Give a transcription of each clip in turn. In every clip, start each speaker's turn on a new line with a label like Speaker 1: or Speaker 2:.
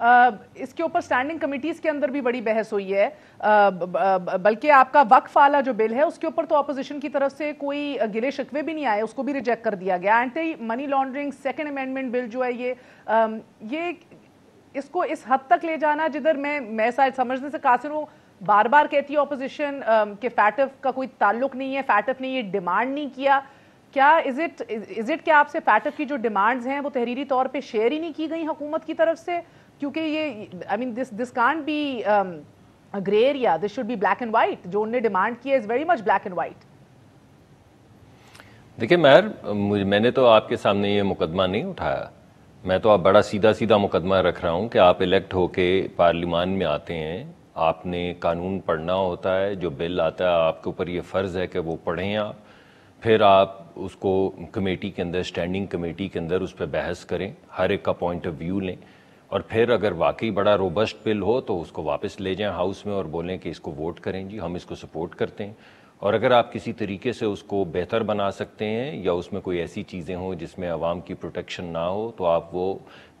Speaker 1: اس کے اوپر standing committees کے اندر بھی بڑی بحث ہوئی ہے, بلکہ آپ کا وقف والا جو بل ہے اس کے اوپر تو اپوزیشن کی طرف سے کوئی گلے شکوے بھی نہیں آئے, اس کو بھی ریجیکٹ کر دیا گیا. Anti money laundering second amendment bill جو ہے یہ اس کو اس حد تک لے جانا, جدھر میں سمجھنے سے قاصر ہوں, بار بار کہتی ہے اپوزیشن کہ فیٹف کا کوئی تعلق نہیں ہے, فیٹف نے یہ ڈیمانڈ نہیں کیا. کیا از اٹ کہ آپ سے فیٹف کی جو ڈیمانڈز ہیں وہ تحریری طور پہ شیئر ہی نہیں کی گئی حکومت کی طرف سے, کیونکہ یہ I mean this can't be grey area, this should be black and white. جو انہوں نے ڈیمانڈ کی ہے is very much black and white.
Speaker 2: دیکھیں مہر, میں نے تو آپ کے سامنے یہ مقدمہ نہیں اٹھایا, میں تو آپ بڑا سیدھا مقدمہ رکھ رہا ہوں کہ آپ الیکٹ ہو کے پارلیمان میں آتے ہیں, آپ نے قانون پڑھنا ہوتا ہے, جو بل آتا ہے آپ کے اوپر یہ فرض ہے کہ وہ پڑھیں آپ, پھر آپ اس کو کمیٹی کے اندر, اسٹینڈنگ کمیٹی کے اندر اس پہ بحث کریں, ہر ایک کا پوائنٹ آف ویو لیں, اور پھر اگر واقعی بڑا روبسٹ بل ہو تو اس کو واپس لے جائیں ہاؤس میں اور بولیں کہ اس کو ووٹ کریں, جی ہم اس کو سپورٹ کرتے ہیں. اور اگر آپ کسی طریقے سے اس کو بہتر بنا سکتے ہیں یا اس میں کوئی ایسی چیزیں ہوں جس میں عوام کی پروٹیکشن نہ ہو, تو آپ وہ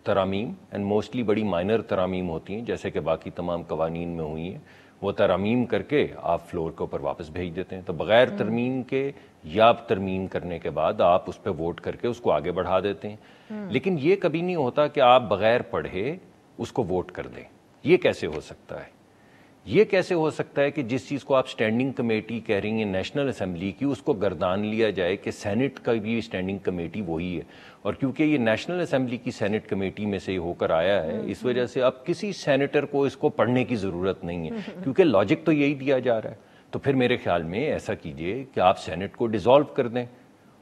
Speaker 2: ترامیم, اینڈ موسٹلی بڑی مائنر ترامیم ہوتی ہیں جیسے کہ باقی تمام قوانین میں ہوئی ہیں, وہ ترامیم کر کے آپ فلور کے اوپر واپس بھیج دیتے ہیں. تو بغیر ترمیم کے یا ترمیم کرنے کے بعد آپ اس پہ ووٹ کر کے اس کو آگے بڑھا دیتے ہیں. لیکن یہ کبھی نہیں ہوتا کہ آپ بغیر پڑھے اس کو ووٹ کر دیں. یہ کیسے ہو سکتا ہے؟ یہ کیسے ہو سکتا ہے کہ جس چیز کو آپ اسٹینڈنگ کمیٹی کہہ رہی ہیں نیشنل اسمبلی کی, اس کو گردان لیا جائے کہ سینٹ کا بھی اسٹینڈنگ کمیٹی وہی ہے, اور کیونکہ یہ نیشنل اسمبلی کی سینٹ کمیٹی میں سے ہو کر آیا ہے, اس وجہ سے اب کسی سینیٹر کو اس کو پڑھنے کی ضرورت نہیں ہے, کیونکہ لاجک تو یہی دیا جا رہا ہے. تو پھر میرے خیال میں ایسا کیجئے کہ آپ سینٹ کو ڈیزالو کر دیں,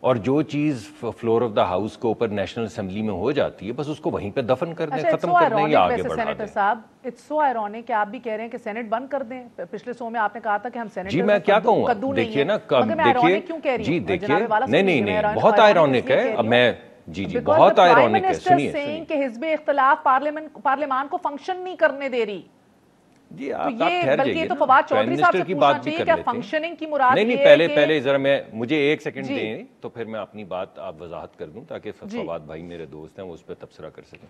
Speaker 2: اور جو چیز فلور آف دا ہاؤس کے اوپر نیشنل اسمبلی میں ہو جاتی ہے بس اس کو وہیں پہ دفن کر دیں, ختم کر دیں یا آگے بڑھا دیں.
Speaker 1: سینیٹر صاحب, اٹس سو آئرونک کہ آپ بھی کہہ رہے ہیں کہ سینٹ بند کر دیں. پچھلے سو میں آپ نے کہا تھا کہ ہم سینیٹر
Speaker 2: جی میں کیا کہوں, دیکھیے نا, دیکھیے جی دیکھیے, نہیں بہت آئرونک ہے. اب میں جی بہت آئرونک ہے, سنیے
Speaker 1: کہ حزب اختلاف پارلیمان کو فنکشن نہیں کرنے دے رہی.
Speaker 2: جی آپ ٹھہر جائیے,
Speaker 1: تو فواد چودھری صاحب سے
Speaker 2: کی بات بھی کر لیتے ہیں.
Speaker 1: فنکشننگ کی مراد
Speaker 2: نہیں پہلے ذرا میں مجھے ایک سیکنڈ دیں تو پھر میں اپنی بات آپ وضاحت کر دوں تاکہ فواد بھائی میرے دوست ہیں وہ اس پہ تبصرہ کر سکیں.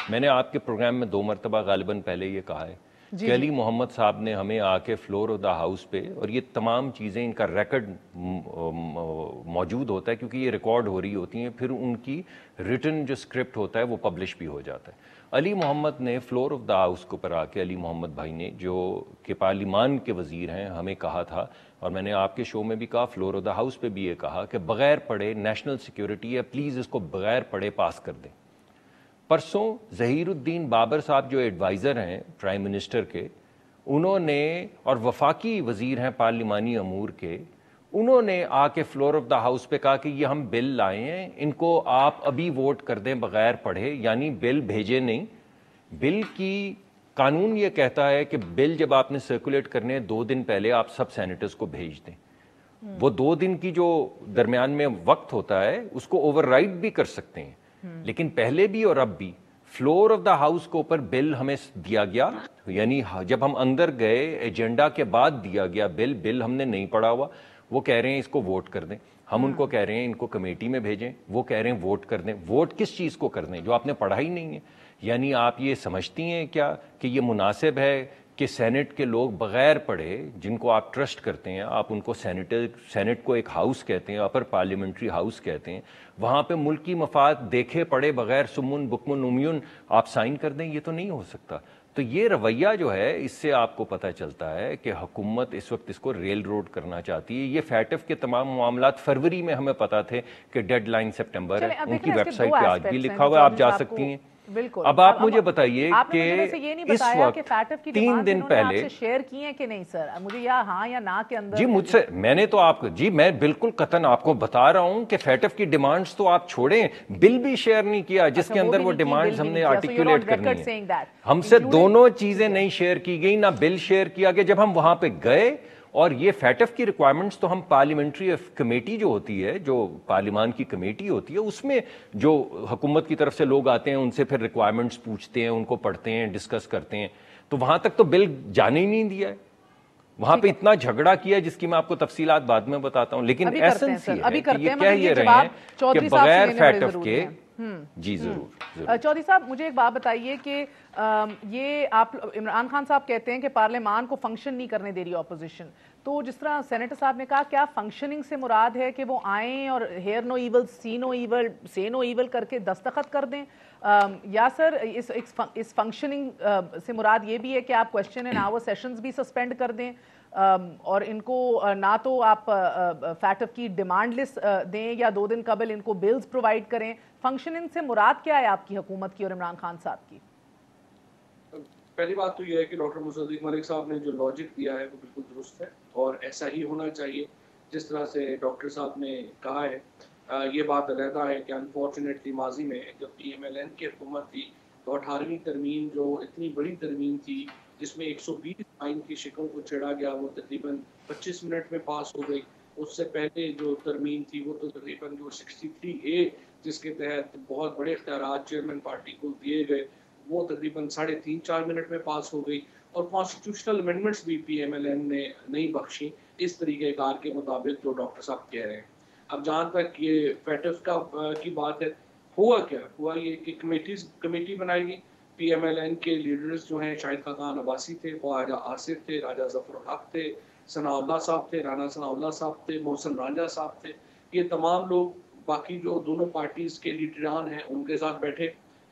Speaker 2: میں نے آپ کے پروگرام میں 2 مرتبہ غالباً پہلے یہ کہا ہے کہ علی محمد صاحب نے ہمیں آ کے فلور آف دا ہاؤس پہ, اور یہ تمام چیزیں ان کا ریکارڈ موجود ہوتا ہے کیونکہ یہ ریکارڈ ہو رہی ہوتی ہیں, پھر ان کی ریٹن جو اسکرپٹ ہوتا ہے وہ پبلش بھی ہو جاتا ہے. علی محمد نے فلور آف دا ہاؤس کے اوپر آ کے, علی محمد بھائی نے جو کہ پارلیمان کے وزیر ہیں, ہمیں کہا تھا, اور میں نے آپ کے شو میں بھی کہا, فلور آف دا ہاؤس پہ بھی یہ کہا کہ بغیر پڑھے نیشنل سیکیورٹی ہے, پلیز اس کو بغیر پڑھے پاس کر دیں. پرسوں ظہیر الدین بابر صاحب جو ایڈوائزر ہیں پرائم منسٹر کے, انہوں نے, اور وفاقی وزیر ہیں پارلیمانی امور کے, انہوں نے آ کے فلور آف دا ہاؤس پہ کہا کہ یہ ہم بل لائے ہیں, ان کو آپ ابھی ووٹ کر دیں بغیر پڑھے, یعنی بل بھیجے نہیں. بل کی قانون یہ کہتا ہے کہ بل جب آپ نے سرکولیٹ کرنے 2 دن پہلے آپ سب سینیٹرز کو بھیج دیں. وہ 2 دن کی جو درمیان میں وقت ہوتا ہے اس کو اوور رائڈ بھی کر سکتے ہیں, لیکن پہلے بھی اور اب بھی فلور آف دا ہاؤس کے اوپر بل ہمیں دیا گیا, یعنی جب ہم اندر گئے ایجنڈا کے بعد دیا گیا بل ہم نے نہیں پڑھا ہوا. وہ کہہ رہے ہیں اس کو ووٹ کر دیں, ہم ان کو کہہ رہے ہیں ان کو کمیٹی میں بھیجیں, وہ کہہ رہے ہیں ووٹ کر دیں. ووٹ کس چیز کو کر دیں جو آپ نے پڑھا ہی نہیں ہے؟ یعنی آپ یہ سمجھتی ہیں کیا کہ یہ مناسب ہے کہ سینٹ کے لوگ بغیر پڑھے, جن کو آپ ٹرسٹ کرتے ہیں, آپ ان کو سینٹ کو ایک ہاؤس کہتے ہیں, اپر پارلیمنٹری ہاؤس کہتے ہیں, وہاں پہ ملکی مفاد دیکھے پڑھے بغیر سمن بکمن امیون آپ سائن کر دیں؟ یہ تو نہیں ہو سکتا. تو یہ رویہ جو ہے, اس سے آپ کو پتہ چلتا ہے کہ حکومت اس وقت اس کو ریل روڈ کرنا چاہتی ہے. یہ فیٹف کے تمام معاملات فروری میں ہمیں پتا تھے کہ ڈیڈ لائن سپٹمبر ہے, ان کی ویب سائٹ پہ آج بھی لکھا ہوا ہے, آپ جا سکتی ہیں. اب آپ مجھے بتائیے کہ اس وقت 3 دن پہلے
Speaker 1: شیئر کی ہیں کہ نہیں سر, مجھے یا ہاں یا نہ کے اندر.
Speaker 2: جی مجھ سے, میں نے تو آپ کو, جی میں بالکل قطعاً آپ کو بتا رہا ہوں کہ فیٹف کی ڈیمانڈز تو آپ چھوڑیں, بل بھی شیئر نہیں کیا جس کے اندر وہ ڈیمانڈز ہم نے آرٹیکولیٹ کرنی ہے. ہم سے دونوں چیزیں نہیں شیئر کی گئی, نہ بل شیئر کیا گیا. جب ہم وہاں پہ گئے, اور یہ فیٹف کی ریکوائرمنٹس تو ہم پارلیمنٹری کمیٹی جو ہوتی ہے, جو پارلیمان کی کمیٹی ہوتی ہے, اس میں جو حکومت کی طرف سے لوگ آتے ہیں ان سے پھر ریکوائرمنٹس پوچھتے ہیں, ان کو پڑھتے ہیں, ڈسکس کرتے ہیں. تو وہاں تک تو بل جانے ہی نہیں دیا ہے. وہاں پہ اتنا جھگڑا کیا جس کی میں آپ کو تفصیلات بعد میں بتاتا ہوں, لیکن ایسنس یہ ہے کہ یہ کہہ یہ رہے ہیں کہ بغیر فیٹف کے. جی ضرور.
Speaker 1: چودھری صاحب مجھے ایک بات بتائیے کہ یہ آپ عمران خان صاحب کہتے ہیں کہ پارلیمان کو فنکشن نہیں کرنے دے رہی اپوزیشن، تو جس طرح سینیٹر صاحب نے کہا کیا فنکشننگ سے مراد ہے کہ وہ آئیں اور hear no evil see no evil say no evil کر کے دستخط کر دیں، یا سر اس فنکشننگ سے مراد یہ بھی ہے کہ آپ کویسچن اینڈ آور سیشنز بھی سسپینڈ کر دیں اور ان کو نہ تو آپ فیٹف کی ڈیمانڈ لسٹ دیں یا 2 دن قبل ان کو بلز پرووائڈ کریں؟ فنکشننگ سے مراد کیا ہے آپ کی حکومت کی اور عمران خان صاحب کی؟
Speaker 3: پہلی بات تو یہ ہے کہ ڈاکٹر مصدق ملک صاحب نے جو لاجک دیا ہے وہ بالکل درست ہے اور ایسا ہی ہونا چاہیے جس طرح سے ڈاکٹر صاحب نے کہا ہے۔ یہ بات علیحدہ ہے کہ انفارچونیٹلی ماضی میں جب پی ایم ایل این کی حکومت تھی تو 18ویں ترمیم جو اتنی بڑی ترمیم تھی جس میں 120 آئین کی شکوں کو چھیڑا گیا، وہ تقریباً 25 منٹ میں پاس ہو گئی۔ اس سے پہلے جو ترمیم تھی وہ تو تقریباً جو 63A جس کے تحت بہت بڑے اختیارات چیئرمین پارٹی کو دیے گئے، وہ تقریباً 3.5-4 منٹ میں پاس ہو گئی، اور کانسٹیٹیوشنل امینڈمنٹس بھی پی ایم ایل این نے نہیں بخشی اس طریقہ کار کے مطابق جو ڈاکٹر صاحب کہہ رہے ہیں۔ اب جہاں تک یہ فیٹف کی بات ہے، ہوا یہ کہ کمیٹی بنائی گئی۔ پی ایم ایل این کے لیڈرز جو ہیں شاہد خاقان عباسی تھے، خواجہ آصف تھے، راجہ ظفر الحق تھے، ثناء اللہ صاحب تھے، رانا ثناء اللہ صاحب تھے، محسن راجہ صاحب تھے، یہ تمام لوگ باقی جو دونوں پارٹیز کے لیڈران ہیں ان کے ساتھ بیٹھے،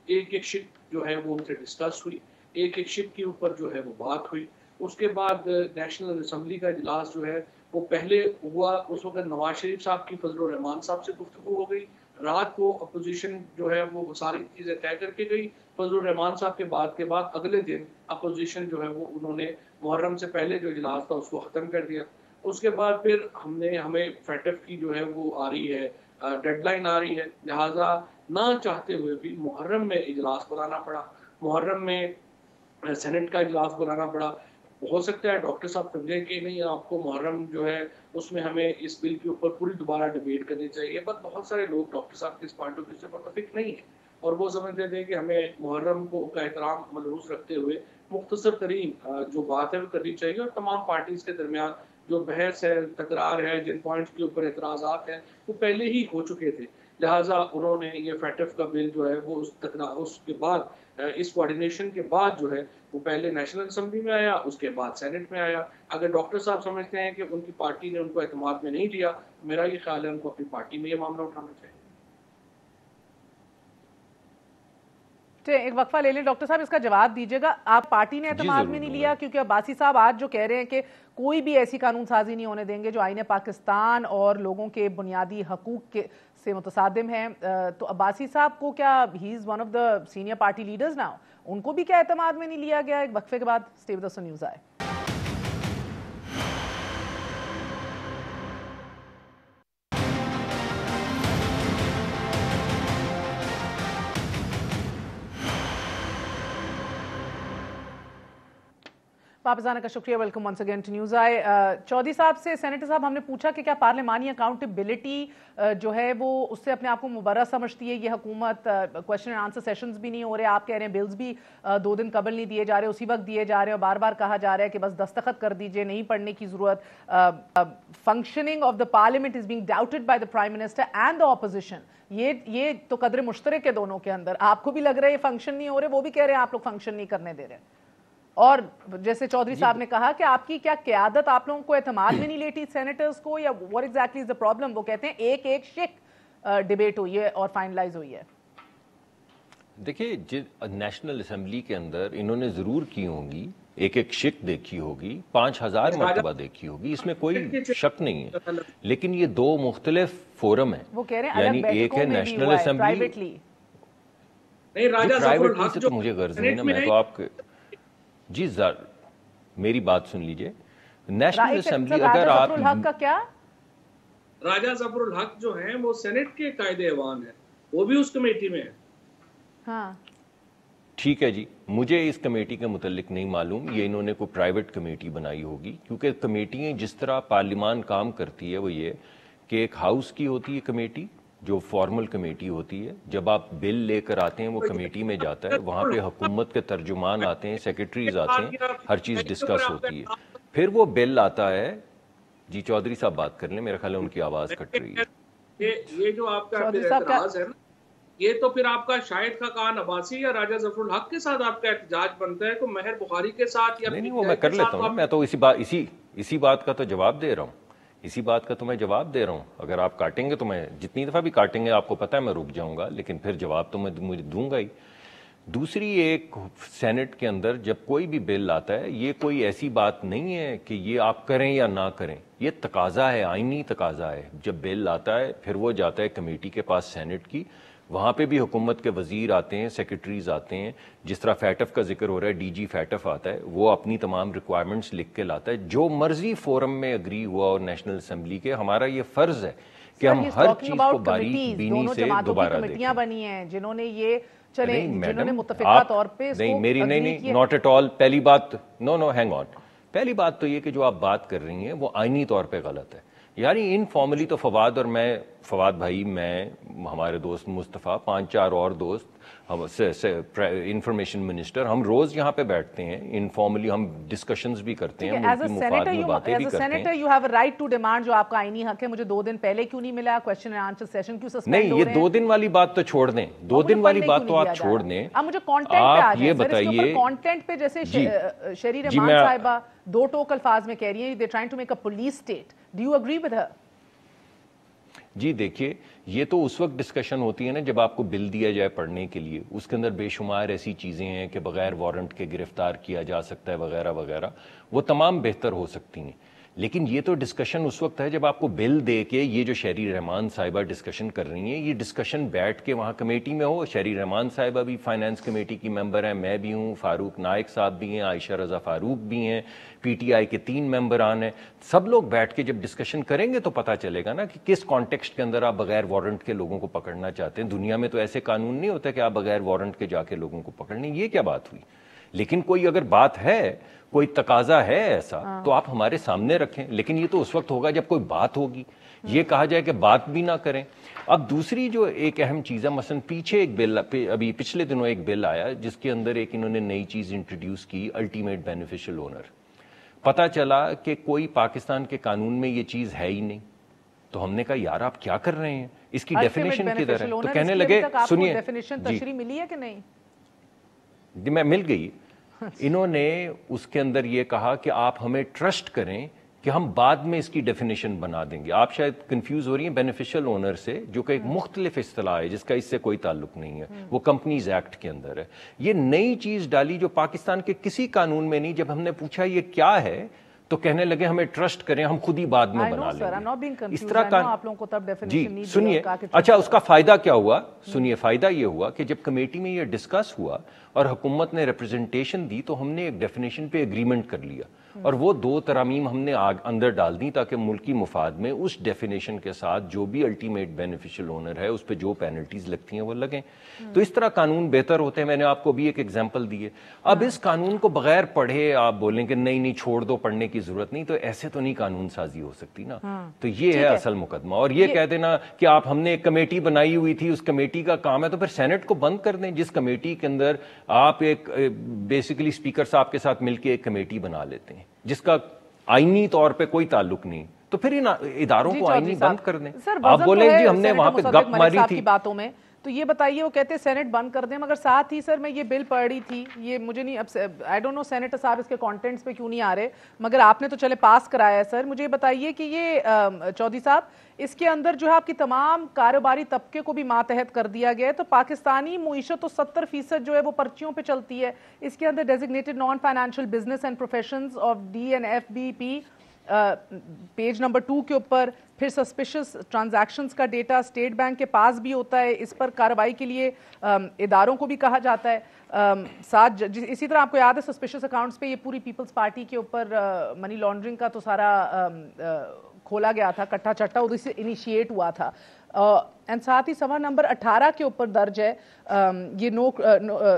Speaker 3: ایک شپ جو ہے وہ ان سے ڈسکس ہوئی، ایک شپ کے اوپر جو ہے وہ بات ہوئی۔ اس کے بعد نیشنل اسمبلی کا اجلاس جو ہے وہ پہلے ہوا، اس وقت نواز شریف صاحب کی فضل الرحمان صاحب سے گفتگو ہو گئی، رات کو اپوزیشن جو ہے وہ ساری چیزیں طے کر کے گئی۔ فضل الرحمان صاحب کے بعد اگلے دن اپوزیشن جو ہے وہ انہوں نے محرم سے پہلے جو اجلاس تھا اس کو ختم کر دیا۔ اس کے بعد پھر ہمیں فیٹف کی جو ہے وہ آ رہی ہے، ڈیڈ لائن آ رہی ہے، لہٰذا نہ چاہتے ہوئے بھی محرم میں اجلاس بلانا پڑا، محرم میں سینٹ کا اجلاس بلانا پڑا۔ ہو سکتا ہے ڈاکٹر صاحب سمجھیں کہ نہیں آپ کو محرم جو ہے اس میں ہمیں اس بل کے اوپر پوری دوبارہ ڈیبیٹ کرنی چاہیے، بٹ بہت سارے لوگ ڈاکٹر صاحب کے اس پوائنٹ آف ویو سے متفق نہیں ہیں اور وہ سمجھتے تھے کہ ہمیں محرم کو کا احترام ملحوظ رکھتے ہوئے مختصر ترین جو بات ہے وہ کرنی چاہیے، اور تمام پارٹیز کے درمیان جو بحث ہے، تکرار ہے، جن پوائنٹس کے اوپر اعتراضات ہیں وہ پہلے ہی ہو چکے تھے، لہٰذا انہوں نے یہ فیٹف کا بل جو ہے وہ اس کے بعد اس کوارڈینیشن کے بعد جو ہے وہ پہلے نیشنل اسمبلی میں آیا، اس کے بعد سینٹ میں آیا۔ اگر ڈاکٹر صاحب سمجھتے ہیں کہ ان کی پارٹی نے ان کو اعتماد میں نہیں لیا، میرا یہ خیال ہے ان کو اپنی پارٹی میں یہ معاملہ اٹھانا چاہیے۔
Speaker 1: ایک وقفہ لے لیں ڈاکٹر صاحب، اس کا جواب دیجیے گا، آپ پارٹی نے اعتماد میں نہیں لیا؟ کیونکہ عباسی صاحب آج جو کہہ رہے ہیں کہ کوئی بھی ایسی قانون سازی نہیں ہونے دیں گے جو آئین پاکستان اور لوگوں کے بنیادی حقوق سے متصادم ہیں، تو عباسی صاحب کو کیا he is one of the senior party leaders now, ان کو بھی کیا اعتماد میں نہیں لیا گیا؟ ایک وقفے کے بعد اسٹے ود اس نیوز آئے۔ واپس آنے کا شکریہ، welcome once again to news آئے۔ چودھری صاحب سے سینیٹر صاحب ہم نے پوچھا کہ کیا پارلیمانی اکاؤنٹیبلٹی جو ہے وہ اس سے اپنے آپ کو مبرہ سمجھتی ہے یہ حکومت؟ کویسچن اینڈ آنسر سیشنز بھی نہیں ہو رہے، آپ کہہ رہے ہیں بلز بھی 2 دن قبل نہیں دیے جا رہے، اسی وقت دیے جا رہے ہیں، اور بار بار کہا جا رہا ہے کہ بس دستخط کر دیجئے، نہیں پڑھنے کی ضرورت۔ Functioning of the parliament is being doubted by the prime minister and the opposition, یہ تو قدر مشترک ہے دونوں کے اندر۔ آپ کو بھی لگ رہا ہے یہ فنکشن نہیں ہو رہے، وہ بھی کہہ رہے ہیں آپ لوگ فنکشن نہیں کرنے دے رہے، اور جیسے چودھری صاحب نے کہا کہ آپ کی کیا قیادت آپ لوگوں کو اعتماد میں نہیں لیتی سینیٹرز کو، یا what exactly is the problem؟ وہ کہتے ہیں ایک شک ڈیبیٹ ہوئی ہے اور فائنلائز ہوئی ہے۔
Speaker 2: دیکھیے نیشنل اسمبلی کے اندر انہوں نے ضرور کی ہوں گی، ایک شک دیکھی ہوگی، 5000 مرتبہ دیکھی ہوگی، اس میں کوئی شک نہیں ہے، لیکن یہ 2 مختلف فورم ہیں،
Speaker 1: وہ کہہ رہے ہیں
Speaker 2: یعنی ایک ہے نیشنل اسمبلی، پرائیویٹلی سے تو مجھے غرض نہیں نا، میں تو آپ جی میری بات سن لیجئے، نیشنل اسمبلی اگر آپ
Speaker 3: راجہ ظفر الحق جو ہیں وہ سینٹ کے قائد ایوان ہیں، وہ بھی اس کمیٹی میں ہیں۔
Speaker 1: ہاں
Speaker 2: ٹھیک ہے جی، مجھے اس کمیٹی کے متعلق نہیں معلوم، یہ انہوں نے کوئی پرائیویٹ کمیٹی بنائی ہوگی، کیونکہ کمیٹیاں جس طرح پارلیمان کام کرتی ہے وہ یہ کہ ایک ہاؤس کی ہوتی ہے کمیٹی جو فارمل کمیٹی ہوتی ہے، جب آپ بل لے کر آتے ہیں وہ کمیٹی میں جاتا ہے، وہاں پہ حکومت کے ترجمان آتے ہیں، سیکرٹریز آتے ہیں، ہر چیز ڈسکس ہوتی ہے، پھر وہ بل آتا ہے۔ جی چودھری صاحب بات کر لیں، میرا خیال ہے ان کی آواز کٹ رہی ہے۔
Speaker 3: یہ جو آپ کا اعتراض ہے نا، یہ تو پھر آپ کا شاہد خاقان عباسی یا راجہ ظفر الحق کے ساتھ آپ کا احتجاج بنتا ہے، تو مہر بخاری کے ساتھ یا
Speaker 2: نہیں وہ میں کر لیتا ہوں. میں تو اسی بات کا تو جواب دے رہا ہوں. اسی بات کا تو میں جواب دے رہا ہوں. اگر آپ کاٹیں گے تو میں جتنی دفعہ بھی کاٹیں گے آپ کو پتہ ہے میں رک جاؤں گا، لیکن پھر جواب تو میں مجھے دوں گا ہی. دوسری ایک سینٹ کے اندر جب کوئی بھی بل آتا ہے یہ کوئی ایسی بات نہیں ہے کہ یہ آپ کریں یا نہ کریں، یہ تقاضا ہے، آئینی تقاضا ہے. جب بل آتا ہے پھر وہ جاتا ہے کمیٹی کے پاس سینٹ کی، وہاں پہ بھی حکومت کے وزیر آتے ہیں، سیکرٹریز آتے ہیں. جس طرح فیٹف کا ذکر ہو رہا ہے، ڈی جی فیٹف آتا ہے، وہ اپنی تمام ریکوائرمنٹس لکھ کے لاتا ہے. جو مرضی فورم میں اگری ہوا اور نیشنل اسمبلی کے، ہمارا یہ فرض ہے کہ ہم ہر چیز کو باریک بینی سے دوبارہ دیکھیں.
Speaker 1: کمیٹیاں بنی ہیں جنہوں نے یہ جنہوں نے متفقہ طور پہ
Speaker 2: نہیں میری نہیں ناٹ ایٹ آل. پہلی بات نو ہینگ آن، پہلی بات تو یہ کہ جو آپ بات کر رہی ہیں وہ آئینی طور پہ غلط ہے. یعنی انفارملی تو فواد اور میں، فواد بھائی، میں، ہمارے دوست مصطفیٰ، 5-4 اور دوست، انفارمیشن منسٹر، ہم روز یہاں پہ بیٹھتے ہیں، انفارملی ہم ڈسکشنز بھی کرتے ہیں، ملکی مفاد میں باتیں بھی کرتے ہیں.
Speaker 1: Senator you have a right to demand, جو آپ کا آئینی حق ہے. مجھے 2 دن پہلے کیوں نہیں ملا؟ کوسچن اینڈ آنسر سیشن کیوں سسپینڈ ہو رہے ہیں؟
Speaker 2: نہیں، یہ 2 دن والی بات تو چھوڑ دیں، 2 دن والی بات تو آپ چھوڑ دیں.
Speaker 1: اب مجھے کانٹینٹ پہ آ جائیں.
Speaker 2: یہ بتائیے
Speaker 1: کانٹینٹ پہ جیسے شہری رحمان صاحبہ 2 ٹوک الفاظ میں کہہ رہی ہیں، they trying to make a police state. Do you agree with her?
Speaker 2: جی دیکھیے، یہ تو اس وقت ڈسکشن ہوتی ہے نا جب آپ کو بل دیا جائے پڑھنے کے لیے. اس کے اندر بے شمار ایسی چیزیں ہیں کہ بغیر وارنٹ کے گرفتار کیا جا سکتا ہے وغیرہ وغیرہ، وہ تمام بہتر ہو سکتی ہیں. لیکن یہ تو ڈسکشن اس وقت ہے جب آپ کو بل دے کے، یہ جو شہری رحمان صاحبہ ڈسکشن کر رہی ہیں، یہ ڈسکشن بیٹھ کے وہاں کمیٹی میں ہو. شہری رحمان صاحبہ بھی فائنانس کمیٹی کی ممبر ہیں، میں بھی ہوں، فاروق نائک صاحب بھی ہیں، عائشہ رضا فاروق بھی ہیں، پی ٹی آئی کے 3 ممبران ہیں. سب لوگ بیٹھ کے جب ڈسکشن کریں گے تو پتہ چلے گا نا کہ کس کانٹیکسٹ کے اندر آپ بغیر وارنٹ کے لوگوں کو پکڑنا چاہتے ہیں. دنیا میں تو ایسے قانون نہیں ہوتا کہ آپ بغیر وارنٹ کے جا کے لوگوں کو پکڑ لیں. یہ کیا بات ہوئی؟ لیکن کوئی اگر بات ہے، کوئی تقاضا ہے ایسا، تو آپ ہمارے سامنے رکھیں. لیکن یہ تو اس وقت ہوگا جب کوئی بات ہوگی. یہ کہا جائے کہ بات بھی نہ کریں. اب دوسری جو ایک اہم چیز ہے، مثلا پیچھے ایک بل، ابھی پچھلے دنوں ایک بل آیا جس کے اندر ایک انہوں نے نئی چیز انٹروڈیوس کی، الٹیمیٹ بینیفیشل اونر. پتہ چلا کہ کوئی پاکستان کے قانون میں یہ چیز ہے ہی نہیں. تو ہم نے کہا یار آپ کیا کر رہے ہیں، اس کی ڈیفینیشن کدھر ہے؟ تو کہنے لگے سنیے،
Speaker 1: ڈیفینیشن تشریح ملی ہے کہ نہیں؟
Speaker 2: میں مل گئی. انہوں نے اس کے اندر یہ کہا کہ آپ ہمیں ٹرسٹ کریں کہ ہم بعد میں اس کی ڈیفینیشن بنا دیں گے. آپ شاید کنفیوز ہو رہی ہیں بینیفیشل اونر سے، جو کہ ایک مختلف اصطلاح ہے جس کا اس سے کوئی تعلق نہیں ہے، وہ کمپنیز ایکٹ کے اندر ہے. یہ نئی چیز ڈالی جو پاکستان کے کسی قانون میں نہیں. جب ہم نے پوچھا یہ کیا ہے تو کہنے لگے ہمیں ٹرسٹ کریں، ہم خود ہی بعد میں بنا لیں گے. اس طرح کا جی سنیے. اچھا اس کا فائدہ کیا ہوا؟ سنیے، فائدہ یہ ہوا کہ جب کمیٹی میں یہ ڈسکس ہوا اور حکومت نے ریپرزنٹیشن دی تو ہم نے ایک ڈیفینیشن پہ ایگریمنٹ کر لیا، اور وہ 2 ترامیم ہم نے اندر ڈال دی تاکہ ملکی مفاد میں اس ڈیفینیشن کے ساتھ جو بھی الٹیمیٹ بینیفیشل اونر ہے اس پہ جو پینلٹیز لگتی ہیں وہ لگیں. تو اس طرح قانون بہتر ہوتے ہیں. میں نے آپ کو بھی ایک ایگزامپل دی ہے. اب اس قانون کو بغیر پڑھے آپ بولیں کہ نہیں چھوڑ دو، پڑھنے کی ضرورت نہیں، تو ایسے تو نہیں قانون سازی ہو سکتی نا. تو یہ ہے اصل مقدمہ. اور یہ کہہ دینا کہ آپ ہم نے ایک کمیٹی بنائی ہوئی تھی، اس کمیٹی کا کام ہے، تو پھر سینٹ کو بند کر دیں. جس کمیٹی کے اندر آپ ایک بیسیکلی اسپیکر صاحب کے ساتھ مل کے ایک کمیٹی بنا لیتے ہیں جس کا آئینی طور پہ کوئی تعلق نہیں، تو پھر ان اداروں کو آئینی بند کر دیں. آپ بولیں جی ہم نے وہاں پہ گپ ماری تھی
Speaker 1: باتوں میں، تو یہ بتائیے وہ کہتے ہیں سینٹ بند کر دیں، مگر ساتھ ہی سر میں یہ بل پڑھ رہی تھی، یہ مجھے نہیں، اب آئی ڈونٹ نو سینیٹر صاحب اس کے کانٹینٹس پہ کیوں نہیں آ رہے، مگر آپ نے تو چلے پاس کرایا ہے. سر مجھے بتائیے کہ یہ چودھری صاحب اس کے اندر جو ہے آپ کی تمام کاروباری طبقے کو بھی ماتحت کر دیا گیا ہے. تو پاکستانی معیشت تو 70% جو ہے وہ پرچیوں پہ چلتی ہے. اس کے اندر designated non financial business and professions of DNFBP page number 2 کے اوپر، پھر سسپیشس ٹرانزیکشنز کا ڈیٹا اسٹیٹ بینک کے پاس بھی ہوتا ہے. اس پر کارروائی کے لیے اداروں کو بھی کہا جاتا ہے. ساتھ اسی طرح آپ کو یاد ہے سسپیشس اکاؤنٹس پہ یہ پوری پیپلز پارٹی کے اوپر منی لانڈرنگ کا تو سارا کھولا گیا تھا، کٹھا چٹا ادھر سے انیشیٹ ہوا تھا. اینڈ ساتھ ہی سوا نمبر 18 کے اوپر درج ہے یہ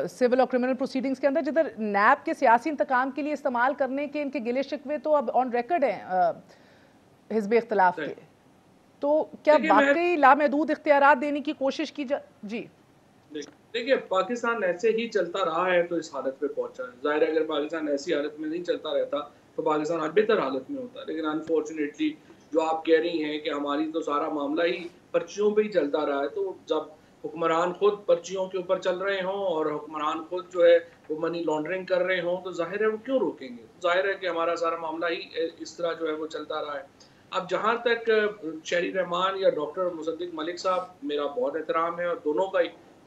Speaker 1: سول اور کرمنل پروسیڈنگز کے اندر، جدھر نیب کے سیاسی انتقام کے لیے استعمال کرنے کے ان کے گلے شکوے تو اب آن ریکارڈ ہیں حزب اختلاف کے. تو کیا واقعی لامحدود اختیارات دینے کی کوشش کی جی
Speaker 3: دیکھیے پاکستان ایسے ہی چلتا رہا ہے تو اس حالت پہ پہنچا ہے. ظاہر ہے اگر پاکستان ایسی حالت میں نہیں چلتا رہتا تو پاکستان آج بہتر حالت میں ہوتا. لیکن انفارچونیٹلی جو آپ کہہ رہی ہیں کہ ہماری تو سارا معاملہ ہی پرچیوں پہ ہی چلتا رہا ہے، تو جب حکمران خود پرچیوں کے اوپر چل رہے ہوں اور حکمران خود جو ہے وہ منی لانڈرنگ کر رہے ہوں تو ظاہر ہے وہ کیوں روکیں گے؟ ظاہر ہے کہ ہمارا سارا معاملہ ہی اس طرح جو ہے وہ چلتا رہا ہے. اب جہاں تک شہری رحمان یا ڈاکٹر مصدق ملک صاحب، میرا بہت احترام ہے اور دونوں کا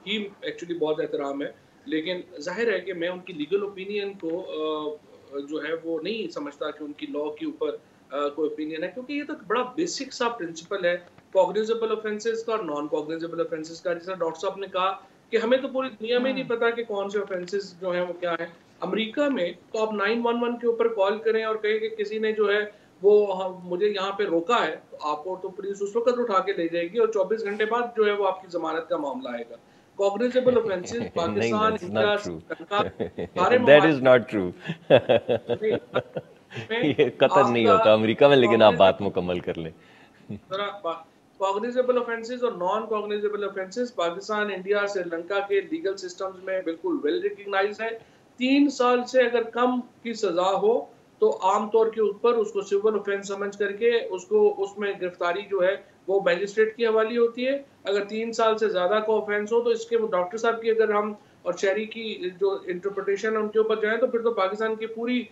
Speaker 3: ہی ایکچولی بہت احترام ہے، لیکن ظاہر ہے کہ میں ان کی لیگل اوپینین کو جو ہے وہ نہیں سمجھتا کہ ان کی لاء کے اوپر کوئی اوپینین ہے، کیونکہ یہ تو بڑا بیسک سا پرنسپل ہے کوگنیزیبل آفینسز کا اور نان کوگنیزیبل آفینسز کا. جیسا ڈاکٹر صاحب نے کہا کہ ہمیں تو پوری دنیا میں نہیں پتا کہ کون سے آفینسز جو ہیں وہ کیا ہیں. امریکہ میں تو آپ 911 کے اوپر کال کریں اور کہیں کہ کسی نے جو ہے وہ مجھے یہاں پہ روکا ہے، تو آپ کو تو پولیس اس وقت اٹھا کے لے جائے گی اور 24 گھنٹے بعد جو ہے وہ آپ کی ضمانت کا معاملہ آئے گا. Cognizable offences Pakistan
Speaker 2: That is not true. یہ قتل نہیں ہوتا امریکہ میں، لیکن آپ بات مکمل کر لیں.
Speaker 3: کوگنیزیبل آفینسز اور نان کوگنیزیبل آفینسز پاکستان، انڈیا، سری لنکا کے لیگل سسٹمز میں بالکل ویل ریکگنائز ہے. 3 سال سے اگر کم کی سزا ہو تو عام طور کے اوپر اس کو سول آفینس سمجھ کر کے اس میں گرفتاری جو ہے وہ میجسٹریٹ کی حوالی ہوتی ہے. اگر 3 سال سے زیادہ کا آفینس ہو تو اس کے ڈاکٹر صاحب کی اگر ہم اور شہری کی جو انٹرپریٹیشن ان کے اوپر جائیں تو پھر تو پاکستان کی پوری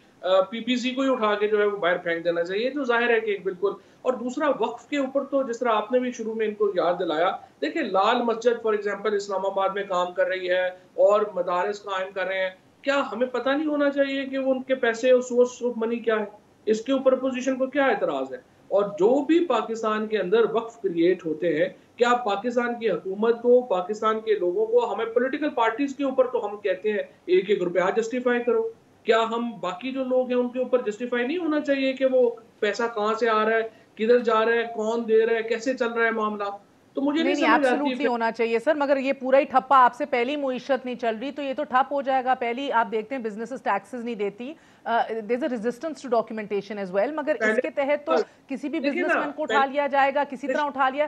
Speaker 3: پی پی سی کو ہی اٹھا کے جو ہے وہ باہر پھینک دینا چاہیے، جو ظاہر ہے کہ بالکل. اور دوسرا وقف کے اوپر تو جس طرح آپ نے بھی شروع میں ان کو یاد دلایا، دیکھیں لال مسجد فار ایگزامپل اسلام آباد میں کام کر رہی ہے اور مدارس قائم کر رہے ہیں. کیا ہمیں پتہ نہیں ہونا چاہیے کہ وہ ان کے پیسے اور سورس آف منی کیا ہے؟ اس کے اوپر اپوزیشن کو کیا اعتراض ہے؟ اور جو بھی پاکستان کے اندر وقف کریٹ ہوتے ہیں، کیا پاکستان کی حکومت کو، پاکستان کے لوگوں کو، ہمیں پولیٹیکل پارٹیز کے اوپر تو ہم کہتے ہیں 1-1 روپیہ جسٹیفائی کرو، کیا ہم باقی جو لوگ ہیں ان کے اوپر جسٹیفائی نہیں ہونا چاہیے کہ وہ پیسہ کہاں سے آ رہا ہے، کدھر جا رہا ہے، کون دے رہا ہے، کیسے چل رہا ہے معاملہ؟ تو مجھے نہیں سمجھ
Speaker 1: ایبسولوٹلی ہونا چاہیے سر، مگر یہ پورا ہی ٹھپا آپ سے پہلی معیشت نہیں چل رہی تو یہ تو ٹھپ ہو جائے گا. پہلی آپ دیکھتے ہیں بزنسز ٹیکسز نہیں دیتی، there is a resistance to documentation as well, مگر اس کے تحت تو کسی بھی بزنس مین کو اٹھا لیا جائے گا، کسی طرح اٹھا لیا.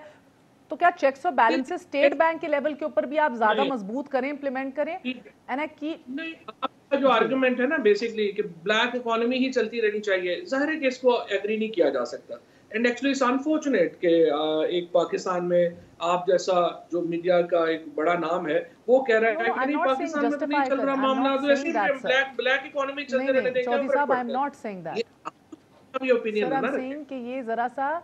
Speaker 1: تو کیا چیکس اور بیلنسز اسٹیٹ بینک کے لیول کے اوپر بھی آپ زیادہ مضبوط کریں، امپلیمنٹ کریں؟
Speaker 3: جو آرگومنٹ ہے نا بیسکلی کہ بلیک اکانومی ہی چلتی رہنی چاہیے، ظاہر ہے کہ اس کو ایگری نہیں کیا جا سکتا. اینڈ ایکچولی اٹس انفارچونیٹ کہ ایک پاکستان میں آپ جیسا جو میڈیا کا ایک بڑا نام ہے وہ کہہ رہا ہے کہ نہیں پاکستان میں نہیں چل رہا معاملہ، تو ایسے بلیک اکانومی چلتے رہنے دیں گے.
Speaker 1: چودھری صاحب I am not seeing that, sir I am seeing کہ یہ ذرا سا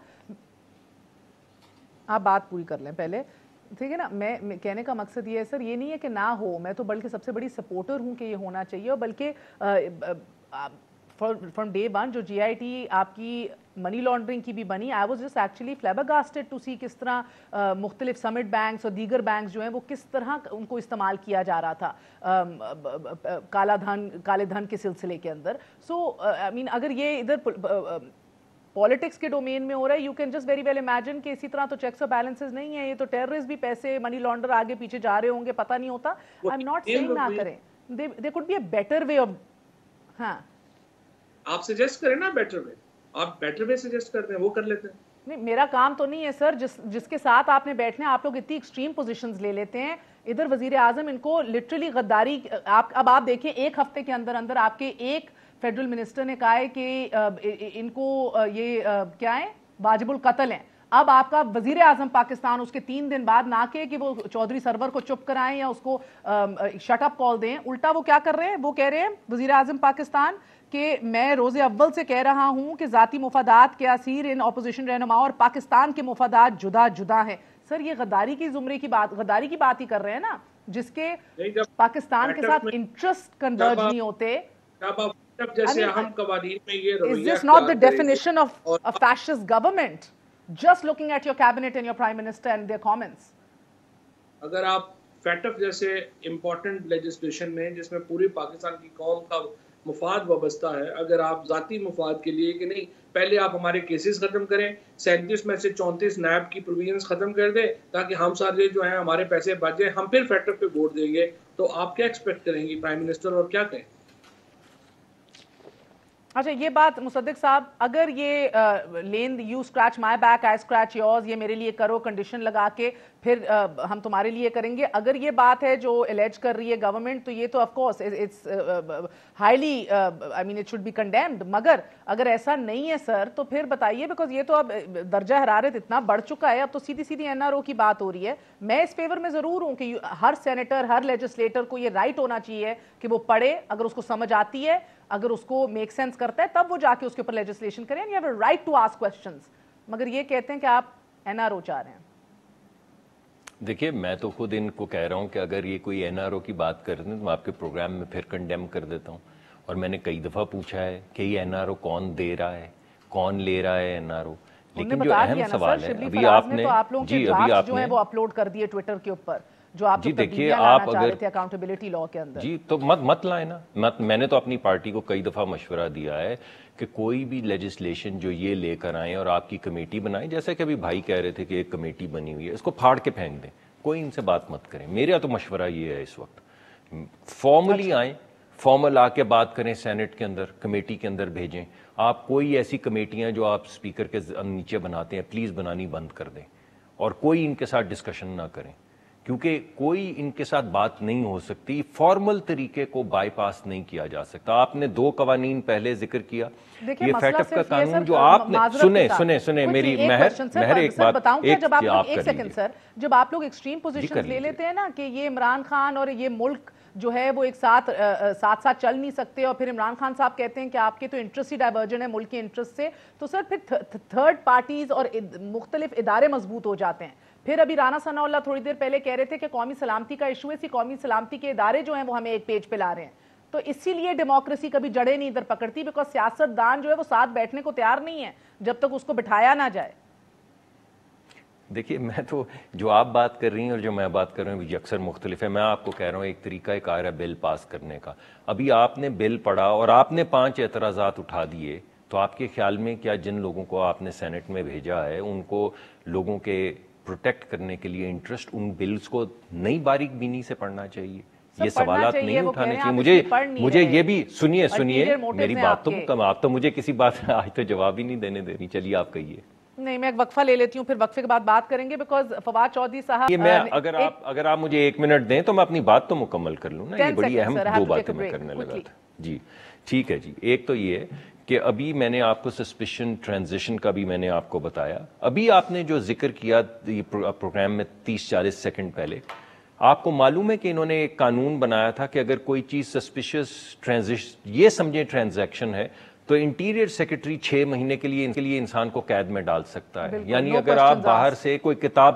Speaker 1: آپ بات پوری کر لیں پہلے، ٹھیک ہے نا. میں کہنے کا مقصد یہ ہے سر، یہ نہیں ہے کہ نہ ہو، میں تو بلکہ سب سے بڑی سپورٹر ہوں کہ یہ ہونا چاہیے. اور بلکہ فرام ڈے ون جو جی آئی ٹی آپ کی منی لانڈرنگ کی بھی بنی، I was just actually flabbergasted to see کس طرح مختلف سمٹ بینکس اور دیگر بینکس جو ہیں وہ کس طرح ان کو استعمال کیا جا رہا تھا کالے دھن کے سلسلے کے اندر. سو آئی مین اگر یہ ادھر پالیٹکس کے ڈومین میں ہو رہا ہے، you can just very well imagine کہ اسی طرح تو چیکس اور بیلنسز نہیں ہیں، یہ تو ٹیررسٹ بھی پیسے منی لانڈر آگے پیچھے جا رہے ہوں گے، پتہ نہیں ہوتا. آئی ایم ناٹ سیئنگ نہ کریں، there could be a better way of. ہاں
Speaker 3: آپ سجیسٹ کریں نا بیٹر وے، آپ بیٹر وے سجیسٹ کرتے ہیں وہ کر لیتے ہیں.
Speaker 1: نہیں میرا کام تو نہیں ہے سر جس کے ساتھ آپ نے بیٹھنا ہے. آپ لوگ اتنی ایکسٹریم پوزیشنز لے لیتے ہیں. ادھر وزیر اعظم ان کو لٹرلی غداری، اب آپ دیکھیں 1 ہفتے کے اندر اندر آپ کے ایک فیڈرل منسٹر نے کہا ہے کہ ان کو یہ کیا ہے واجب القتل ہیں. اب آپ کا وزیر اعظم پاکستان اس کے 3 دن بعد نہ کہ وہ چودھری سرور کو چپ کرائیں یا اس کو شٹ اپ کال دیں، الٹا وہ کیا کر رہے ہیں، وہ کہہ رہے ہیں وزیر اعظم پاکستان کہ میں روز اول سے کہہ رہا ہوں کہ ذاتی مفادات کے اسیر ان اپوزیشن رہنماؤں اور پاکستان کے مفادات جدا جدا ہیں. سر یہ غداری کی زمرے کی بات، غداری کی بات ہی کر رہے ہیں نا، جس کے پاکستان کے ساتھ انٹرسٹ کنورج نہیں ہوتے.
Speaker 3: جیسے اہم قوانین میں یہ رویہ
Speaker 1: Is this not the definition of a fascist government? Just looking at your cabinet and your prime minister and their comments.
Speaker 3: اگر آپ فیٹف جیسے امپورٹنٹ لیجسلیشن میں جس میں پوری پاکستان کی قوم کا مفاد وابستہ ہے، اگر آپ ذاتی مفاد کے لیے کہ نہیں پہلے آپ ہمارے کیسز ختم کریں، 37 میں سے 34 نیب کی پروویژنز ختم کر دیں تاکہ ہم سارے جو ہیں ہمارے پیسے بچ جائیں، ہم پھر فیٹف پہ ووٹ دیں گے، تو آپ کیا ایکسپیکٹ کریں گی پرائم منسٹر اور کیا کہیں؟
Speaker 1: اچھا یہ بات مصدق صاحب، اگر یہ لین you scratch my back I scratch yours, یہ میرے لیے کرو کنڈیشن لگا کے پھر ہم تمہارے لیے کریں گے، اگر یہ بات ہے جو الیج کر رہی ہے گورنمنٹ، تو یہ تو of course it's highly I mean it should be condemned. مگر اگر ایسا نہیں ہے سر تو پھر بتائیے، بیکاز یہ تو اب درجہ حرارت اتنا بڑھ چکا ہے، اب تو سیدھی سیدھی NRO کی بات ہو رہی ہے. میں اس فیور میں ضرور ہوں کہ ہر سینیٹر ہر لیجسلیٹر کو یہ رائٹ ہونا چاہیے کہ وہ پڑھے، اگر اس کو سمجھ آتی ہے، اگر اس کو میک سینس کرتا ہے، تب وہ جا کے اس کے اوپر لیجسلیشن کریں. You have a right to ask questions. مگر یہ کہتے ہیں کہ آپ NRO چاہ رہے ہیں.
Speaker 2: دیکھیے میں تو خود ان کو کہہ رہا ہوں کہ اگر یہ کوئی NRO کی بات کرتے ہیں تو میں آپ کے پروگرام میں پھر کنڈیم کر دیتا ہوں. اور میں نے کئی دفعہ پوچھا ہے کہ یہ NRO کون دے رہا ہے، کون لے رہا ہے NRO. لیکن جو اہم سوال ہے ابھی آپ نے
Speaker 1: جی ابھی آپ نے وہ اپلوڈ کر دیے ٹویٹر کے اوپر جو آپ
Speaker 2: جی دیکھیے آپ اگر
Speaker 1: اکاؤنٹیبلٹی لاء کے اندر
Speaker 2: جی تو مت لائیں نا. میں نے تو اپنی پارٹی کو کئی دفعہ مشورہ دیا ہے کہ کوئی بھی لیجسلیشن جو یہ لے کر آئیں اور آپ کی کمیٹی بنائیں، جیسے کہ ابھی بھائی کہہ رہے تھے کہ ایک کمیٹی بنی ہوئی ہے، اس کو پھاڑ کے پھینک دیں، کوئی ان سے بات مت کریں. میرا تو مشورہ یہ ہے اس وقت فارملی آئیں، فارمل آ کے بات کریں، سینٹ کے اندر کمیٹی کے اندر بھیجیں. آپ کوئی ایسی کمیٹیاں جو آپ اسپیکر کے نیچے بناتے ہیں پلیز بنانی بند کر دیں، اور کوئی ان کے ساتھ ڈسکشن نہ کریں، کیونکہ کوئی ان کے ساتھ بات نہیں ہو سکتی. فارمل طریقے کو بائی پاس نہیں کیا جا سکتا. آپ نے 2 قوانین پہلے ذکر کیا، یہ فیٹ اف کا قانون جو آپ نے سنیں میری مہر ایک بات
Speaker 1: ایک سیکنڈ سر، جب آپ لوگ ایکسٹریم پوزیشن لے لیتے ہیں نا کہ یہ عمران خان اور یہ ملک جو ہے وہ ایک ساتھ چل نہیں سکتے، اور پھر عمران خان صاحب کہتے ہیں کہ آپ کے تو انٹرسٹ ہی ڈائیورجن ہے ملک کے انٹرسٹ سے، تو سر پھر تھرڈ پارٹیز اور مختلف ادارے مضبوط ہو جاتے ہیں. پھر ابھی رانا ثناء اللہ تھوڑی دیر پہلے کہہ رہے تھے کہ قومی سلامتی کا ایشو ہے، اسی قومی سلامتی کے ادارے جو ہیں وہ ہمیں ایک پیج پہ لا رہے ہیں. تو اسی لیے ڈیموکریسی کبھی جڑیں نہیں ادھر پکڑتی، بیکاز سیاست دان جو ہے وہ ساتھ بیٹھنے کو تیار نہیں ہے جب تک اس کو بٹھایا نہ جائے.
Speaker 2: دیکھیے میں تو جو آپ بات کر رہی ہیں اور جو میں بات کر رہا ہوں اکثر مختلف ہے. میں آپ کو کہہ رہا ہوں ایک طریقہ کار ہے بل پاس کرنے کا. ابھی آپ نے بل پڑھا اور آپ نے 5 اعتراضات اٹھا دیے، تو آپ کے خیال میں کیا جن لوگوں کو آپ نے سینٹ میں بھیجا ہے ان کو لوگوں کے پروٹیکٹ کرنے کے لیے انٹرسٹ ان بلز کو نئی باریک بینی سے پڑھنا چاہیے؟ یہ سوالات نہیں اٹھانے چاہیے. مجھے یہ بھی سنیے میری بات تو آپ تو مجھے کسی بات آج تو جواب ہی نہیں دینے دے رہی. چلیے آپ کہیے.
Speaker 1: نہیں میں ایک وقفہ لے لیتی ہوں، پھر وقفے کے بعد بات کریں گے، بیکاز فواد چودھری صاحب
Speaker 2: میں اگر آپ مجھے 1 منٹ دیں تو میں اپنی بات تو مکمل کر لوں نا. یہ بڑی اہم 2 باتیں میں کرنے لگا تھا. جی ٹھیک ہے جی. ایک تو یہ کہ ابھی میں نے آپ کو سسپیشن ٹرانزیشن کا بھی میں نے آپ کو بتایا. ابھی آپ نے جو ذکر کیا پروگرام میں 30-40 سیکنڈ پہلے، آپ کو معلوم ہے کہ انہوں نے ایک قانون بنایا تھا کہ اگر کوئی چیز سسپیشس ٹرانزیشن یہ سمجھیں ٹرانزیکشن ہے تو انٹیریئر سیکرٹری 6 مہینے کے لیے انسان کو قید میں ڈال سکتا ہے. یعنی اگر آپ باہر سے کوئی کتاب،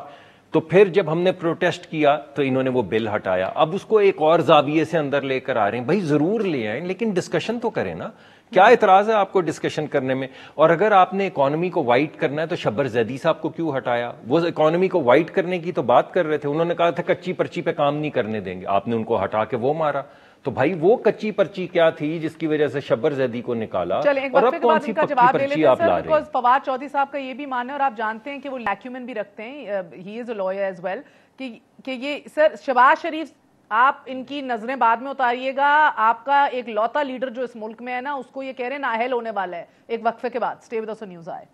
Speaker 2: تو پھر جب ہم نے پروٹیسٹ کیا تو انہوں نے وہ بل ہٹایا. اب اس کو ایک اور زاویے سے اندر لے کر آ رہے ہیں. بھائی ضرور لے آئیں لیکن ڈسکشن تو کریں نا. کیا اعتراض ہے آپ کو ڈسکشن کرنے میں؟ اور اگر آپ نے اکانومی کو وائٹ کرنا ہے تو شبر زیدی صاحب کو کیوں ہٹایا؟ وہ اکانومی کو وائٹ کرنے کی تو بات کر رہے تھے. انہوں نے کہا تھا کچی پرچی پہ کام نہیں کرنے دیں گے، آپ نے ان کو ہٹا کے وہ مارا. تو بھائی وہ کچی پرچی کیا تھی جس کی وجہ سے شبر زیدی کو نکالا؟ اور اب کون سی پکی پرچی آپ لا رہے ہیں؟
Speaker 1: فواد چودھری صاحب کا یہ بھی ماننا ہے، اور آپ جانتے ہیں کہ وہ لیکیومن بھی رکھتے ہیں، ہی از اے لائر ایز ویل، کہ یہ سر شہباز شریف آپ ان کی نظریں بعد میں اتاریے گا. آپ کا ایک لوتا لیڈر جو اس ملک میں ہے نا، اس کو یہ کہہ رہے ہیں نااہل ہونے والا ہے. ایک وقفے کے بعد اسٹے ود اس نیوز آئے.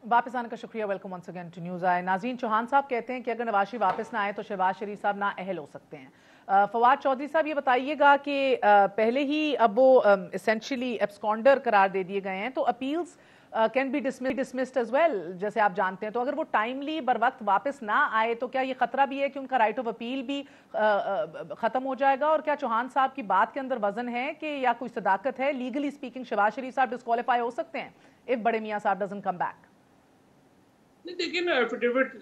Speaker 1: واپس آنے کا شکریہ. Welcome once again to news آئے. ناظرین، چوہان صاحب کہتے ہیں کہ اگر نواز شریف واپس نہ آئے تو شہباز شریف صاحب نااہل ہو سکتے ہیں. فواد چودھری صاحب یہ بتائیے گا کہ پہلے ہی اب وہ اسینشلی ایبسکانڈر قرار دے دیے گئے ہیں، تو appeals can be dismissed as well جیسے آپ جانتے ہیں. تو اگر وہ ٹائملی بر وقت واپس نہ آئے تو کیا یہ خطرہ بھی ہے کہ ان کا رائٹ آف اپیل بھی ختم ہو جائے گا؟ اور کیا چوہان صاحب کی بات کے اندر وزن ہے کہ یا کوئی صداقت ہے؟ لیگلی اسپیکنگ شہباز شریف صاحب ڈسکوالیفائی ہو سکتے ہیں اف بڑے میاں صاحب ڈزنٹ کم بیک؟
Speaker 3: نہیں دیکھیں نا، ایفیڈیوٹ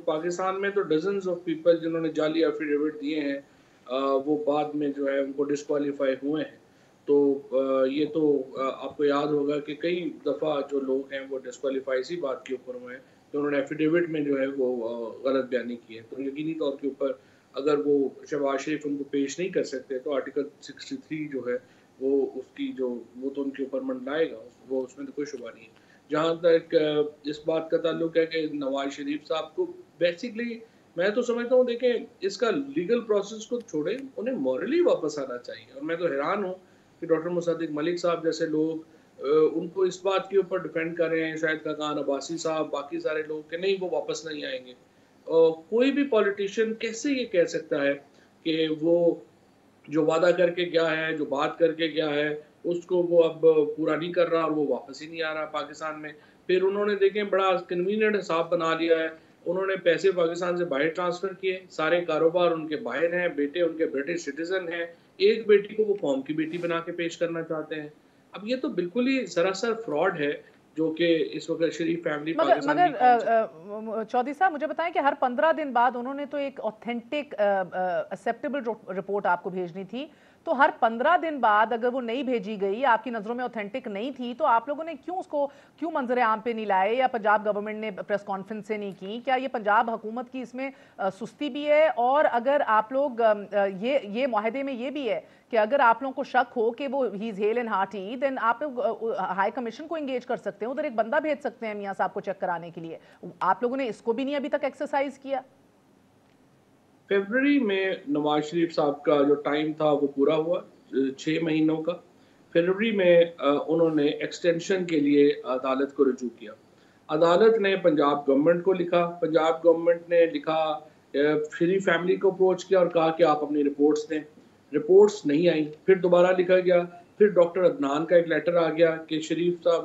Speaker 3: پاکستان میں تو ڈزنز آف پیپل جنہوں نے جعلی ایفیڈیوٹ دیے ہیں وہ بعد میں جو ہے ان کو ڈسکوالیفائی ہوئے ہیں. تو یہ تو آپ کو یاد ہوگا کہ کئی دفعہ جو لوگ ہیں وہ ڈسکوالیفائی اسی بات کے اوپر ہوئے ہیں کہ انہوں نے ایفیڈیوٹ میں جو ہے وہ غلط بیانی کی ہے. تو یقینی طور کے اوپر اگر وہ شہباز شریف ان کو پیش نہیں کر سکتے تو آرٹیکل 63 جو ہے وہ اس کی جو وہ تو ان کے اوپر منڈلائے گا، وہ اس میں تو کوئی شبہ نہیں ہے. جہاں تک اس بات کا تعلق ہے کہ نواز شریف صاحب کو بیسکلی میں تو سمجھتا ہوں، دیکھیں اس کا لیگل پروسیس کو چھوڑیں، انہیں مورلی واپس آنا چاہیے. اور میں تو حیران ہوں کہ ڈاکٹر مصدق ملک صاحب جیسے لوگ ان کو اس بات کے اوپر ڈیپینڈ کر رہے ہیں، شاہد خاقان عباسی صاحب، باقی سارے لوگ، کہ نہیں وہ واپس نہیں آئیں گے. کوئی بھی پولیٹیشین کیسے یہ کہہ سکتا ہے کہ وہ جو وعدہ کر کے گیا ہے، جو بات کر کے گیا ہے، اس کو وہ اب پورا نہیں کر رہا اور وہ واپس ہی نہیں آ رہا پاکستان میں. پھر انہوں نے دیکھیں بڑا کنوینئنٹ حساب بنا لیا ہے، انہوں نے پیسے پاکستان سے باہر ٹرانسفر کیے، سارے کاروبار ان کے باہر ہیں، بیٹے ان کے برٹش سٹیزن ہیں، ایک بیٹی کو وہ قوم کی بیٹی بنا کے پیش کرنا چاہتے ہیں. اب یہ تو بالکل ہی سراسر فراڈ ہے جو کہ اس وقت شریف فیملی پاکستان
Speaker 1: مگر چودھری صاحب مجھے بتائیں کہ ہر 15 دن بعد انہوں نے تو ایک اوتھینٹک ایکسیپٹیبل رپورٹ آپ کو بھیجنی تھی، تو ہر 15 دن بعد اگر وہ نہیں بھیجی گئی، آپ کی نظروں میں اوتھینٹک نہیں تھی، تو آپ لوگوں نے کیوں منظر عام پہ نہیں لائے، یا پنجاب گورنمنٹ نے پریس کانفرنس سے نہیں کی؟ کیا یہ پنجاب حکومت کی اس میں سستی بھی ہے؟ اور اگر آپ لوگ یہ معاہدے میں یہ بھی ہے کہ اگر آپ لوگوں کو شک ہو کہ وہ ہی از ہیل اینڈ ہارٹی، دین آپ ہائی کمیشن کو انگیج کر سکتے ہیں، ادھر ایک بندہ بھیج سکتے ہیں میاں صاحب کو چیک کرانے کے لیے. آپ لوگوں نے اس کو بھی نہیں ابھی تک ایکسرسائز کیا؟
Speaker 3: فیبرری میں نواز شریف صاحب کا جو ٹائم تھا وہ پورا ہوا 6 مہینوں کا. فیبرری میں انہوں نے ایکسٹینشن کے لیے عدالت کو رجوع کیا. عدالت نے پنجاب گورنمنٹ کو لکھا، پنجاب گورنمنٹ نے لکھا، شریف فیملی کو اپروچ کیا اور کہا کہ آپ اپنی رپورٹس دیں. رپورٹس نہیں آئیں. پھر دوبارہ لکھا گیا، پھر ڈاکٹر عدنان کا ایک لیٹر آ گیا کہ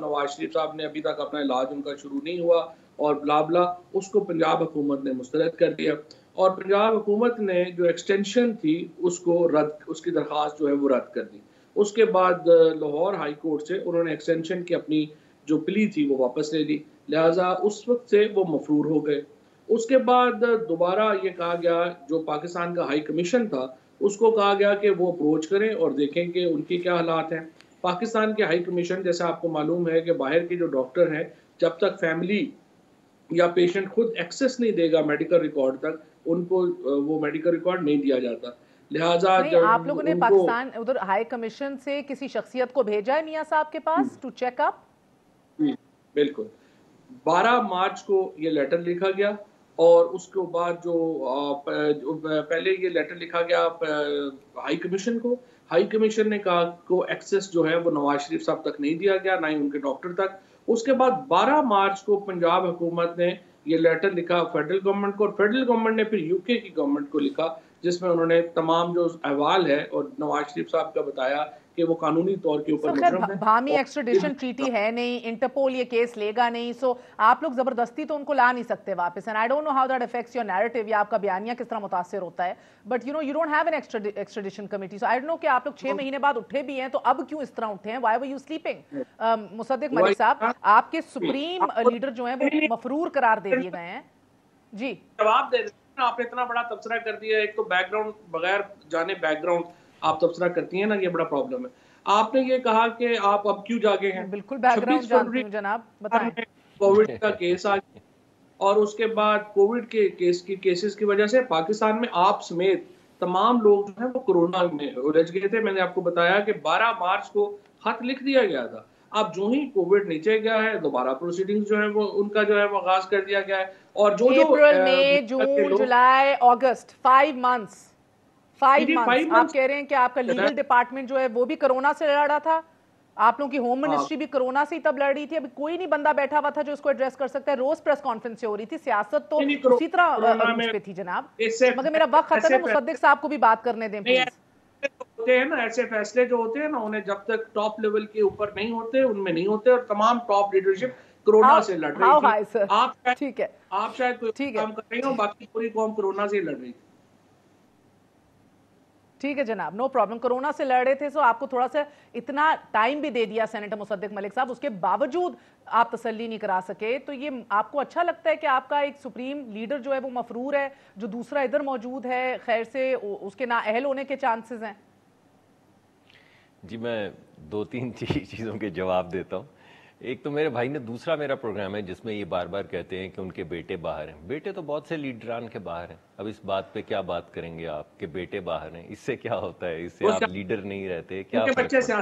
Speaker 3: نواز شریف صاحب نے ابھی تک اپنا علاج ان کا شروع نہیں ہوا اور بلا بلا. اس کو پنجاب حکومت نے مسترد کر دیا اور پنجاب حکومت نے جو ایکسٹینشن تھی اس کی درخواست جو ہے وہ رد کر دی. اس کے بعد لاہور ہائی کورٹ سے انہوں نے ایکسٹینشن کی اپنی جو پلی تھی وہ واپس لے لی، لہٰذا اس وقت سے وہ مفرور ہو گئے. اس کے بعد دوبارہ یہ کہا گیا، جو پاکستان کا ہائی کمیشن تھا اس کو کہا گیا کہ وہ اپروچ کریں اور دیکھیں کہ ان کے کیا حالات ہیں. پاکستان کے ہائی کمیشن، جیسے آپ کو معلوم ہے کہ باہر کے جو ڈاکٹر ہیں، جب تک فیملی یا پیشنٹ خود ایکسس نہیں دے گا میڈیکل ریکارڈ تک، ان کو وہ میڈیکل ریکارڈ نہیں دیا جاتا. لہٰذا
Speaker 1: آپ لوگوں نے پاکستان ادھر ہائی کمیشن سے کسی شخصیت کو بھیجا ہے میاں صاحب کے پاس ٹو چیک اپ؟
Speaker 3: بالکل. 12 مارچ کو یہ لیٹر لکھا گیا اور اس کے بعد جو پہلے یہ لیٹر لکھا گیا ہائی کمیشن کو. ہائی کمیشن نے کہا کو ایکسس جو ہے وہ نواز شریف صاحب تک نہیں دیا گیا، نہ ہی ان کے ڈاکٹر تک. اس کے بعد 12 مارچ کو پنجاب حکومت نے یہ لیٹر لکھا فیڈرل گورنمنٹ کو، اور فیڈرل گورنمنٹ نے پھر یو کے کی گورنمنٹ کو لکھا، جس میں انہوں نے تمام جو احوال ہے اور نواز شریف صاحب کا بتایا کہ وہ قانونی طور کے اوپر مجرم ہے.
Speaker 1: بھامی ایکسٹریڈیشن ٹریٹی ہے نہیں، انٹرپول یہ کیس لے گا نہیں، سو آپ لوگ زبردستی تو ان کو لا نہیں سکتے واپس. And I don't know how that affects your narrative, یا آپ کا بیانیہ کس طرح متاثر ہوتا ہے، but you don't have an extradition committee. So I don't know کہ آپ لوگ 6 مہینے بعد اٹھے بھی ہیں تو اب کیوں اس طرح اٹھے ہیں؟ Why were you sleeping? مصدق ملک صاحب، آپ کے سپریم لیڈر جو ہیں وہ مفرور قرار دے دیے گئے ہیں. جی
Speaker 3: جواب دے دیں. آپ نے اتنا بڑا تبصرہ کر دیا، ایک تو بیک گراؤنڈ بغیر جانے بیک گراؤنڈ آپ تبصرہ کرتی ہیں نا، یہ بڑا پرابلم ہے. آپ نے یہ کہا کہ آپ اب کیوں جاگے ہیں؟
Speaker 1: بالکل بیک گراؤنڈ جانتی ہوں جناب، بتائیں.
Speaker 3: کووڈ کا کیس آ گیا اور اس کے بعد کووڈ کے کیسز کی وجہ سے پاکستان میں آپ سمیت تمام لوگ جو ہیں وہ کورونا میں الجھ گئے تھے. میں نے آپ کو بتایا کہ 12 مارچ کو خط لکھ دیا گیا تھا. اب جو ہی کووڈ نیچے گیا ہے، دوبارہ پروسیڈنگز جو ہے وہ ان کا جو ہے وہ آغاز کر دیا گیا ہے. اور جو
Speaker 1: اپریل، مئی، جون، جولائی، اگست، 5 months آپ کہہ رہے ہیں کہ آپ کا لیگل ڈپارٹمنٹ جو ہے وہ بھی کرونا سے لڑ رہا تھا، آپ لوگوں کی ہوم منسٹری بھی کرونا سے ہی تب لڑ رہی تھی. ابھی کوئی نہیں بندہ بیٹھا ہوا تھا جو اس کو ایڈریس کر سکتا ہے. روز پریس کانفرنس ہو رہی تھی، سیاست تو اسی طرح عروج پہ تھی جناب. مگر میرا وقت ختم ہے، مصدق صاحب کو بھی بات کرنے دیں پلیز.
Speaker 3: ہوتے ہیں نا ایسے فیصلے جو ہوتے ہیں نا، انہیں جب تک ٹاپ لیول کے اوپر نہیں ہوتے ان میں نہیں ہوتے، اور تمام ٹاپ لیڈرشپ کرونا سے لڑ رہی تھی. آپ شاید کوئی کام کر رہی ہوں، باقی پوری قوم کرونا سے لڑ رہی تھی.
Speaker 1: ٹھیک ہے جناب، نو پرابلم. کرونا سے لڑ رہے تھے، سو آپ کو تھوڑا سا اتنا ٹائم بھی دے دیا سینیٹر مصدق ملک صاحب، اس کے باوجود آپ تسلی نہیں کرا سکے. تو یہ آپ کو اچھا لگتا ہے کہ آپ کا ایک سپریم لیڈر جو ہے وہ مفرور ہے، جو دوسرا ادھر موجود ہے خیر سے اس کے نااہل ہونے کے چانسز ہیں؟
Speaker 2: جی میں 2-3 چیزوں کے جواب دیتا ہوں. ایک تو میرے بھائی نے دوسرا میرا پروگرام ہے جس میں یہ بار بار کہتے ہیں کہ ان کے بیٹے باہر ہیں. بیٹے تو بہت سے لیڈران کے باہر ہیں. اب اس بات پہ کیا بات کریں گے آپ کہ بیٹے باہر ہیں؟ اس سے کیا ہوتا ہے؟ اس سے آپ لیڈر نہیں رہتے؟ کیا فرق پڑتا ہے؟